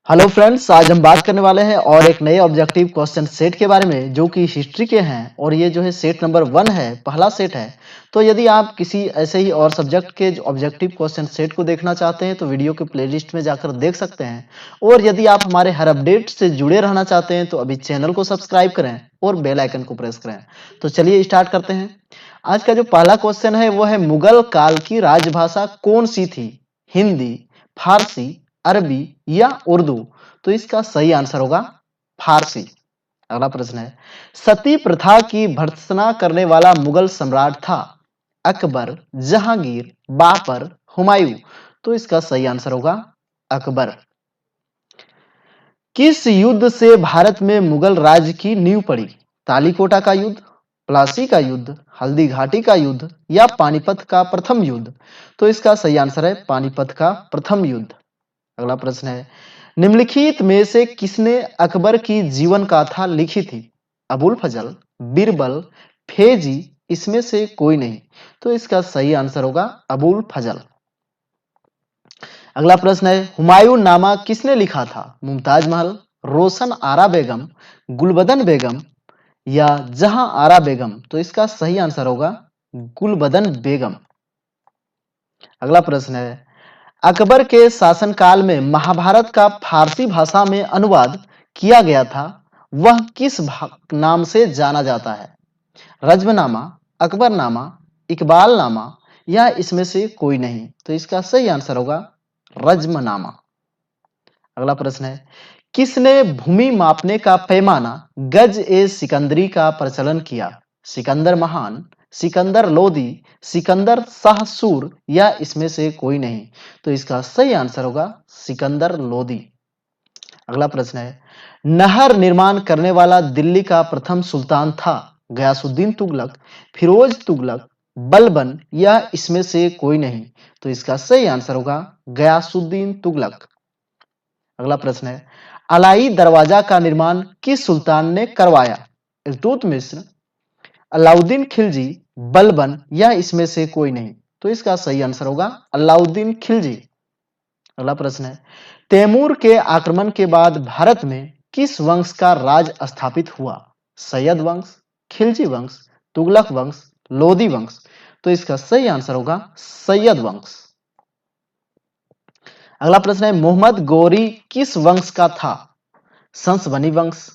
Hello friends, आज हम बात करने वाले हैं और एक नए ऑब्जेक्टिव क्वेश्चन सेट के बारे में जो कि हिस्ट्री के हैं और ये जो है सेट नंबर 1 है, पहला सेट है। तो यदि आप किसी ऐसे ही और सब्जेक्ट के ऑब्जेक्टिव क्वेश्चन सेट को देखना चाहते हैं तो वीडियो के प्लेलिस्ट में जाकर देख सकते हैं। और यदि आप हमारे हर अपडेट से जुड़े रहना चाहते हैं तो अभी चैनल को सब्सक्राइब करें और बेल आइकन को प्रेस करें। तो चलिए स्टार्ट करते हैं। आज का जो पहला क्वेश्चन है वो है मुगल काल की राजभाषा कौन सी थी? हिंदी, फारसी, अरबी या उर्दू? तो इसका सही आंसर होगा फारसी। अगला प्रश्न है, सती प्रथा की भर्त्सना करने वाला मुगल सम्राट था? अकबर, जहांगीर, बाबर, हुमायूं? तो इसका सही आंसर होगा अकबर। किस युद्ध से भारत में मुगल राज्य की नींव पड़ी? तालीकोटा का युद्ध, प्लासी का युद्ध, हल्दी घाटी का युद्ध या पानीपत का प्रथम युद्ध? तो इसका सही आंसर है पानीपत का प्रथम युद्ध। अगला प्रश्न है, निम्नलिखित में से किसने अकबर की जीवन गाथा लिखी थी? अबुल फजल, बीरबल, फेजी, इसमें से कोई नहीं। तो इसका सही आंसर होगा अबुल फजल। अगला प्रश्न है, हुमायूं नामा किसने लिखा था? मुमताज महल, रोशन आरा बेगम, गुलबदन बेगम या जहां आरा बेगम? तो इसका सही आंसर होगा गुलबदन बेगम। अगला प्रश्न है, अकबर के शासनकाल में महाभारत का फारसी भाषा में अनुवाद किया गया था, वह किस नाम से जाना जाता है? रज्मनामा, अकबरनामा, इकबालनामा या इसमें से कोई नहीं? तो इसका सही आंसर होगा रज्मनामा। अगला प्रश्न है, किसने भूमि मापने का पैमाना गज ए सिकंदरी का प्रचलन किया? सिकंदर महान, सिकंदर लोदी, सिकंदर शाह सूर या इसमें से कोई नहीं? तो इसका सही आंसर होगा सिकंदर लोदी। अगला प्रश्न है, नहर निर्माण करने वाला दिल्ली का प्रथम सुल्तान था? गयासुद्दीन तुगलक, फिरोज तुगलक, बलबन या इसमें से कोई नहीं? तो इसका सही आंसर होगा गयासुद्दीन तुगलक। अगला प्रश्न है, अलाई दरवाजा का निर्माण किस सुल्तान ने करवाया? इल्तुतमिश, अलाउद्दीन खिलजी, बलबन या इसमें से कोई नहीं? तो इसका सही आंसर होगा अलाउद्दीन खिलजी। अगला प्रश्न है, तैमूर के आक्रमण के बाद भारत में किस वंश का राज स्थापित हुआ? सैयद वंश, खिलजी वंश, तुगलक वंश, लोदी वंश? तो इसका सही आंसर होगा सैयद वंश। अगला प्रश्न है, मोहम्मद गौरी किस वंश का था? संसबनी वंश,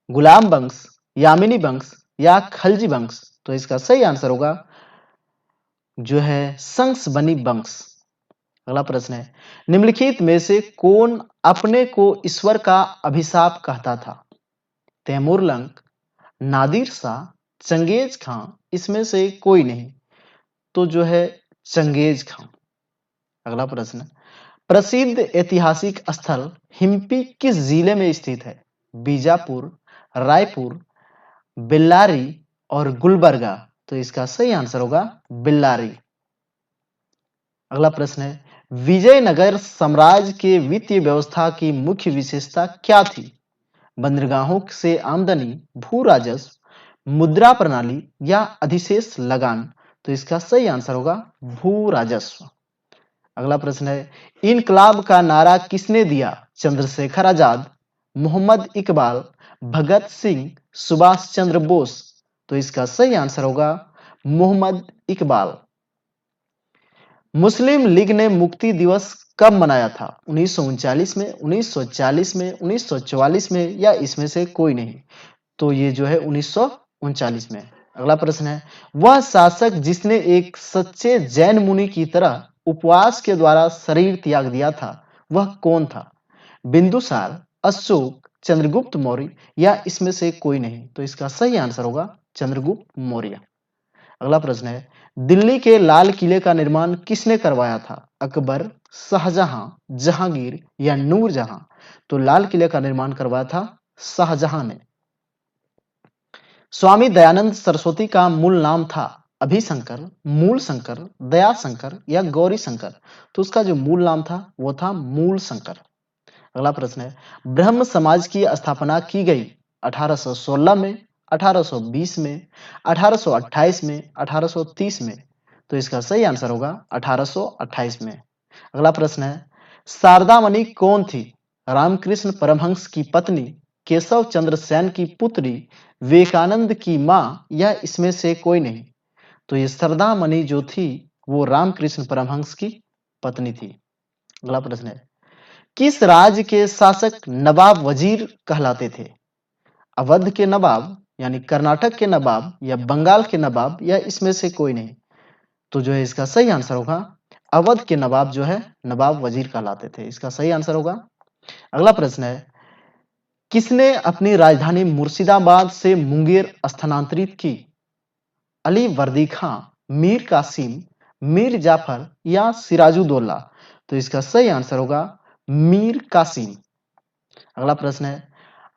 गुलाम वंश, यामिनी वंश या खलजी वंश? तो इसका सही आंसर होगा जो है संसबनी वंश। अगला प्रश्न है, निम्नलिखित में से कौन अपने को ईश्वर का अभिशाप कहता था? तैमूर लंग, नादिर शाह, चंगेज खां, इसमें से कोई नहीं? तो जो है चंगेज खां। अगला प्रश्न, प्रसिद्ध ऐतिहासिक स्थल हिम्पी किस जिले में स्थित है? बीजापुर, रायपुर, बेल्लारी और गुलबर्गा? तो इसका सही आंसर होगा बेल्लारी। अगला प्रश्न है, विजयनगर साम्राज्य के वित्तीय व्यवस्था की मुख्य विशेषता क्या थी? बंदरगाहों से आमदनी, भू राजस्व, मुद्रा प्रणाली या अधिशेष लगान? तो इसका सही आंसर होगा भू राजस्व। अगला प्रश्न है, इनकलाब का नारा किसने दिया? चंद्रशेखर आजाद, मोहम्मद इकबाल, भगत सिंह, सुभाष चंद्र बोस? तो इसका सही आंसर होगा मोहम्मद इकबाल। मुस्लिम लीग ने मुक्ति दिवस कब मनाया था? 1939 में, 1940 में, 1944 में या इसमें से कोई नहीं? तो ये जो है 1939 में। अगला प्रश्न है, वह शासक जिसने एक सच्चे जैन मुनि की तरह उपवास के द्वारा शरीर त्याग दिया था, वह कौन था? बिंदुसार, अशोक, चंद्रगुप्त मौर्य या इसमें से कोई नहीं? तो इसका सही आंसर होगा चंद्रगुप्त मौर्य। अगला प्रश्न है, दिल्ली के लाल किले का निर्माण किसने करवाया था? अकबर, शाहजहां, जहांगीर या नूरजहां? तो लाल किले का निर्माण करवाया था शाहजहां ने। स्वामी दयानंद सरस्वती का मूल नाम था? अभिशंकर, मूल शंकर, दया शंकर या गौरी शंकर? तो उसका जो मूल नाम था वो था मूल शंकर। अगला प्रश्न है, ब्रह्म समाज की स्थापना की गई 1816 में, 1820 में, 1828 में, 1830 में? तो इसका सही आंसर होगा 1828 में। अगला प्रश्न है, शारदा मणि कौन थी? रामकृष्ण परमहंस की पत्नी, केशव चंद्र सेन की पुत्री, विवेकानंद की मां, या इसमें से कोई नहीं? तो ये सरदा मणि जो थी वो रामकृष्ण परमहंस की पत्नी थी। अगला प्रश्न है, किस राज्य के शासक नवाब वजीर कहलाते थे? अवध के नवाब, यानी कर्नाटक के नवाब, या बंगाल के नवाब, या इसमें से कोई नहीं? तो जो है इसका सही आंसर होगा अवध के नवाब जो है नवाब वजीर कहलाते थे। इसका सही आंसर होगा। अगला प्रश्न है, किसने अपनी राजधानी मुर्शिदाबाद से मुंगेर स्थानांतरित की? अली वर्दी खां, मीर कासिम, मीर जाफर, या सिराजुद्दौला? तो इसका सही आंसर होगा मीर कासिम। अगला प्रश्न है,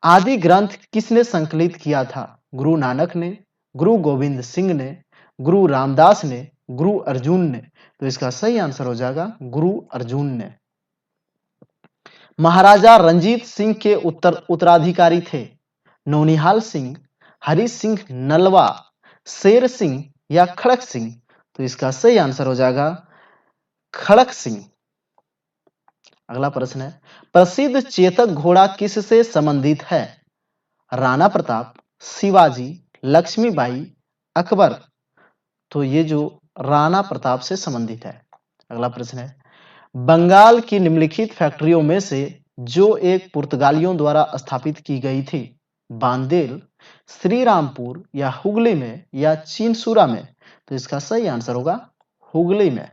आदि ग्रंथ किसने संकलित किया था? गुरु नानक ने, गुरु गोविंद सिंह ने, गुरु रामदास ने, गुरु अर्जुन ने? तो इसका सही आंसर हो जाएगा गुरु अर्जुन ने। महाराजा रंजीत सिंह के उत्तराधिकारी थे नौनिहाल सिंह, हरि सिंह नलवा, शेर सिंह, या खड़क सिंह? तो इसका सही आंसर हो जाएगा खड़क सिंह। अगला प्रश्न है, प्रसिद्ध चेतक घोड़ा किससे संबंधित है? राणा प्रताप, शिवाजी, लक्ष्मीबाई, अकबर? तो ये जो राणा प्रताप से संबंधित है। अगला प्रश्न है, बंगाल की निम्नलिखित फैक्ट्रियों में से जो एक पुर्तगालियों द्वारा स्थापित की गई थी, बांदेल, श्रीरामपुर, या हुगली में, या चिनसुरा में? तो इसका सही आंसर होगा हुगली में।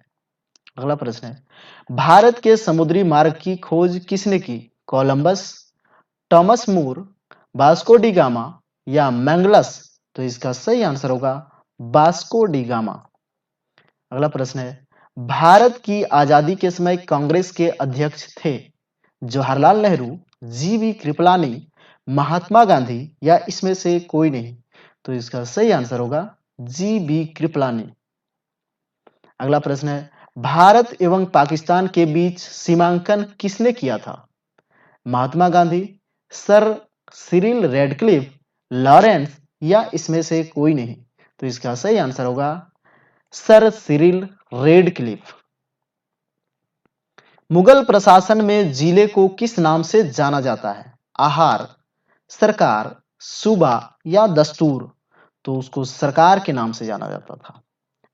अगला प्रश्न है, भारत के समुद्री मार्ग की खोज किसने की? Columbus, Thomas More, Vasco D gamma, या मैंगलस? तो इसका सही आंसर होगा वास्को डी गामा। अगला प्रश्न है, भारत की आजादी के समय कांग्रेस के अध्यक्ष थे जवाहरलाल नेहरू, जीवी कृपलानी, महात्मा गांधी, या इसमें से कोई नहीं? तो इसका सही आंसर होगा जीवी कृपलानी। अगला प्रश्न है, भारत एवं पाकिस्तान के बीच सीमांकन किसने किया था? Mahatma Gandhi, sir Cyril Radcliffe, Lawrence, या इसमें से कोई नहीं? तो इसका सही आंसर होगा सर सिरिल रेडक्लिफ। मुगल प्रशासन में जिले को किस नाम से जाना जाता है? आहार, सरकार, सूबा, या दस्तूर? तो उसको सरकार के नाम से जाना जाता था।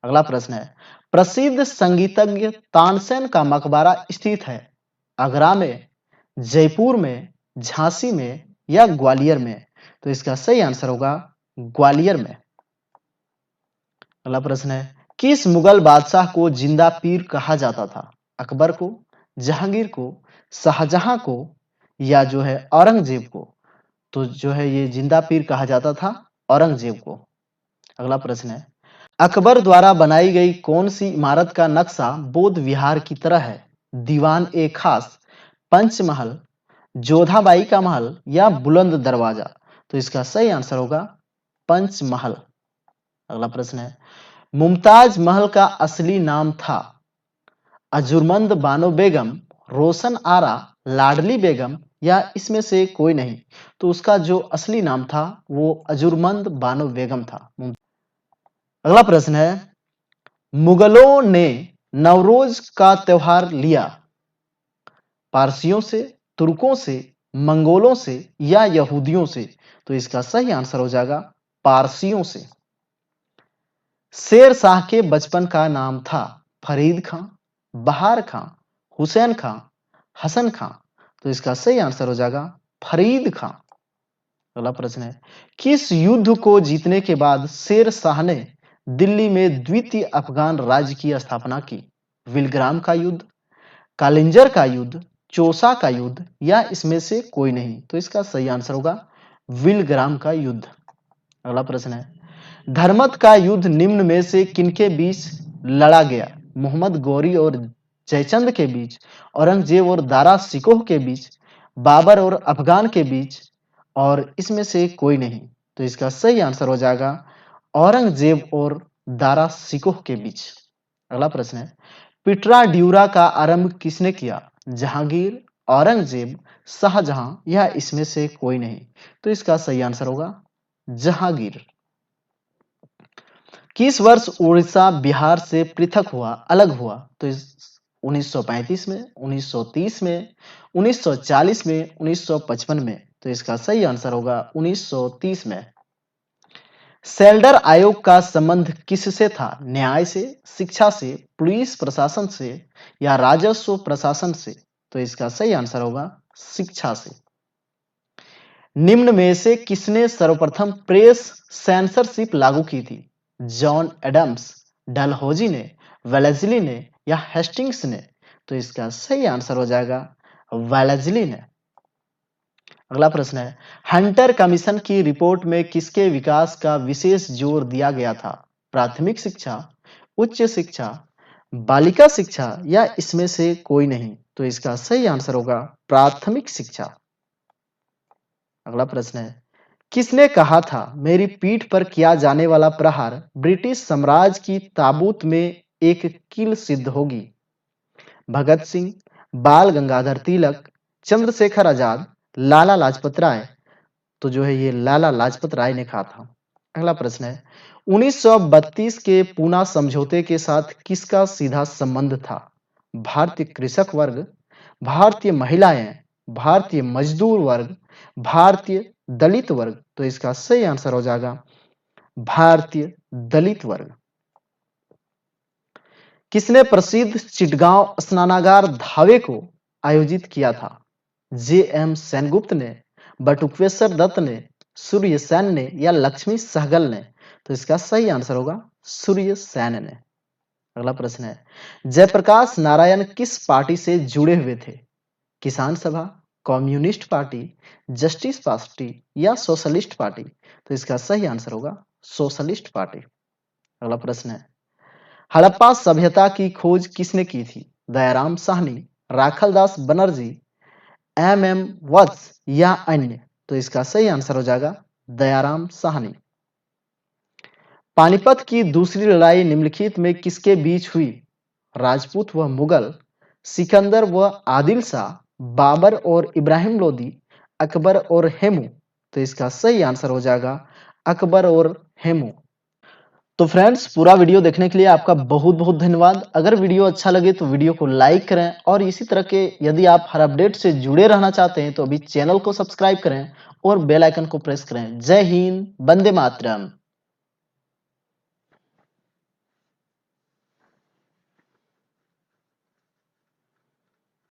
अगला प्रश्न है, प्रसिद्ध संगीतज्ञ तानसेन का मकबरा स्थित है आगरा में, जयपुर में, झांसी में, या ग्वालियर में? तो इसका सही आंसर होगा ग्वालियर में। अगला प्रश्न है, किस मुगल बादशाह को जिंदा पीर कहा जाता था? अकबर को, जहांगीर को, शाहजहां को, या जो है औरंगजेब को? तो जो है ये जिंदा पीर कहा जाता था औरंगजेब को। अगला प्रश्न है, अकबर द्वारा बनाई गई कौन सी इमारत का नक्शा बौद्ध विहार की तरह है? दीवान ए खास, पंचमहल, जोधाबाई का महल, या बुलंद दरवाजा? तो इसका सही आंसर होगा पंचमहल। अगला प्रश्न है, मुमताज महल का असली नाम था अजुर्मंद बानो बेगम, रोशन आरा, लाडली बेगम, या इसमें से कोई नहीं? तो उसका जो असली नाम था वो अजुर्मंद बानो बेगम था। अगला प्रश्न है, मुगलों ने नवरोज का त्योहार लिया पारसियों से, तुर्कों से, मंगोलों से, या यहूदियों से? तो इसका सही आंसर हो जाएगा पारसियों से। शेर शाह के बचपन का नाम था फरीद खां, बहार खां, हुसैन खां, हसन खां? तो इसका सही आंसर हो जाएगा फरीद खां। अगला प्रश्न है, किस युद्ध को जीतने के बाद शेर शाह ने दिल्ली में द्वितीय अफगान राज्य की स्थापना की? विलग्राम का युद्ध, कालिंजर का युद्ध, चौसा का युद्ध, या इसमें से कोई नहीं? तो इसका सही आंसर होगा विलग्राम का युद्ध। अगला प्रश्न है, धर्मत का युद्ध निम्न में से किनके बीच लड़ा गया? मोहम्मद गौरी और जयचंद के बीच, औरंगजेब और दारा सिकोह के बीच, बाबर और अफगान के बीच, और इसमें से कोई नहीं? तो इसका सही आंसर हो जाएगा औरंगजेब और दारा सिकोह के बीच। अगला प्रश्न है, पिटरा ड्यूरा का आरंभ किसने किया? जहांगीर, औरंगजेब, शाहजहां, या इसमें से कोई नहीं? तो इसका सही आंसर होगा जहांगीर। किस वर्ष उड़ीसा बिहार से पृथक हुआ, अलग हुआ? तो 1935 में, 1930 में, 1940 में, 1955 में? तो इसका सही आंसर होगा 1930 में। सेल्डर आयोग का संबंध किससे था? न्याय से, शिक्षा से, पुलिस प्रशासन से या राजस्व प्रशासन से? तो इसका सही आंसर होगा शिक्षा से। निम्न में से किसने सर्वप्रथम प्रेस सेंसरशिप लागू की थी? जॉन एडम्स, डलहौजी ने, वेलेस्ली ने या हेस्टिंग्स ने? तो इसका सही आंसर हो जाएगा वेलेस्ली ने। अगला प्रश्न है, हंटर कमीशन की रिपोर्ट में किसके विकास का विशेष जोर दिया गया था? प्राथमिक शिक्षा, उच्च शिक्षा, बालिका शिक्षा या इसमें से कोई नहीं? तो इसका सही आंसर होगा प्राथमिक शिक्षा। अगला प्रश्न है, किसने कहा था मेरी पीठ पर किया जाने वाला प्रहार ब्रिटिश साम्राज्य की ताबूत में एक कील सिद्ध होगी? भगत सिंह, बाल गंगाधर तिलक, चंद्रशेखर आजाद, लाला लाजपत राय? तो जो है ये लाला लाजपत राय ने कहा था। अगला प्रश्न है, 1932 के पूना समझौते के साथ किसका सीधा संबंध था? भारतीय कृषक वर्ग, भारतीय महिलाएं, भारतीय मजदूर वर्ग, भारतीय दलित वर्ग? तो इसका सही आंसर हो जाएगा भारतीय दलित वर्ग। किसने प्रसिद्ध चिटगांव स्नानागार धावे को आयोजित किया था? जे एम सेनगुप्त ने, बटुकेश्वर दत्त ने, सूर्य सेन ने या लक्ष्मी सहगल ने? तो इसका सही आंसर होगा सूर्य सेन ने। अगला प्रश्न है, जयप्रकाश नारायण किस पार्टी से जुड़े हुए थे? किसान सभा, कम्युनिस्ट पार्टी, जस्टिस पार्टी या सोशलिस्ट पार्टी? तो इसका सही आंसर होगा सोशलिस्ट पार्टी। अगला प्रश्न है, हड़प्पा सभ्यता की खोज किसने की थी? दयाराम साहनी, राखलदास बनर्जी, एम वत्स या अन्य? तो इसका सही आंसर हो जाएगा दयाराम साहनी। पानीपत की दूसरी लड़ाई निम्नलिखित में किसके बीच हुई? राजपूत व मुगल, सिकंदर व आदिल शाह, बाबर और इब्राहिम लोदी, अकबर और हेमू? तो इसका सही आंसर हो जाएगा अकबर और हेमू। तो फ्रेंड्स, पूरा वीडियो देखने के लिए आपका बहुत बहुत धन्यवाद। अगर वीडियो अच्छा लगे तो वीडियो को लाइक करें और इसी तरह के यदि आप हर अपडेट से जुड़े रहना चाहते हैं तो अभी चैनल को सब्सक्राइब करें और बेल आइकन को प्रेस करें। जय हिंद, वंदे मातरम।